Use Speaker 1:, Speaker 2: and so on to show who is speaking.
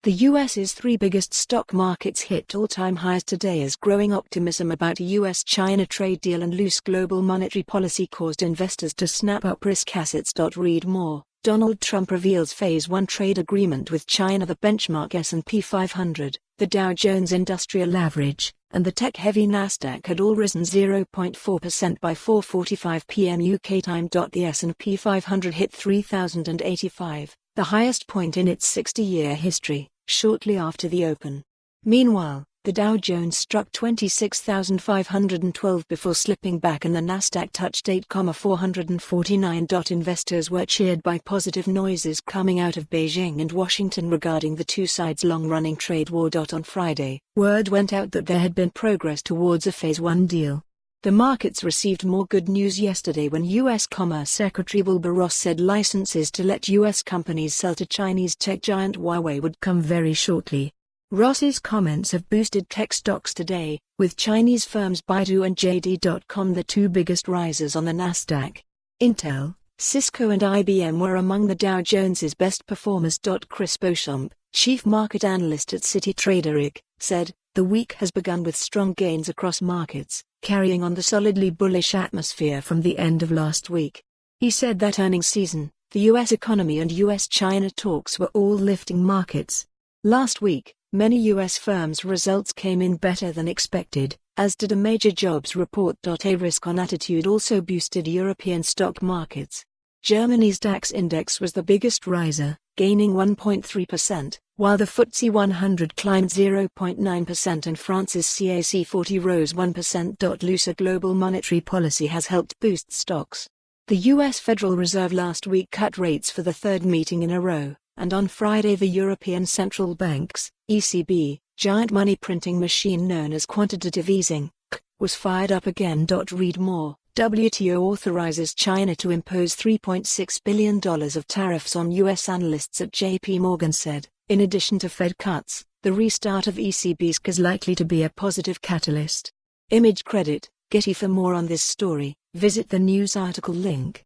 Speaker 1: The US's three biggest stock markets hit all-time highs today as growing optimism about a US-China trade deal and loose global monetary policy caused investors to snap up risk assets. Read more. Donald Trump reveals Phase 1 trade agreement with China. The benchmark S&P 500, the Dow Jones Industrial Average, and the tech-heavy Nasdaq had all risen 0.4% by 4:45 p.m. UK time. The S&P 500 hit 3,085, the highest point in its 60-year history, shortly after the open. Meanwhile, the Dow Jones struck 26,512 before slipping back and the Nasdaq touched 8,449. Investors were cheered by positive noises coming out of Beijing and Washington regarding the two sides' long-running trade war. On Friday, word went out that there had been progress towards a Phase 1 deal. The markets received more good news yesterday when U.S. Commerce Secretary Wilbur Ross said licenses to let U.S. companies sell to Chinese tech giant Huawei would come very shortly. Ross's comments have boosted tech stocks today, with Chinese firms Baidu and JD.com the two biggest risers on the Nasdaq. Intel, Cisco and IBM were among the Dow Jones's best performers. Chris Beauchamp, chief market analyst at Citi Trader, said, "The week has begun with strong gains across markets, carrying on the solidly bullish atmosphere from the end of last week." He said that earnings season, the U.S. economy and U.S.-China talks were all lifting markets. Last week, many U.S. firms' results came in better than expected, as did a major jobs report. A risk-on attitude also boosted European stock markets. Germany's DAX index was the biggest riser, gaining 1.3%, while the FTSE 100 climbed 0.9% and France's CAC 40 rose 1%. Looser global monetary policy has helped boost stocks. The U.S. Federal Reserve last week cut rates for the third meeting in a row, and on Friday the European Central Bank's ECB, giant money printing machine known as quantitative easing, was fired up again. Read more. WTO authorizes China to impose $3.6 billion of tariffs on U.S. analysts at J.P. Morgan said, in addition to Fed cuts, the restart of ECB's is likely to be a positive catalyst. Image credit, Getty. For more on this story, visit the news article link.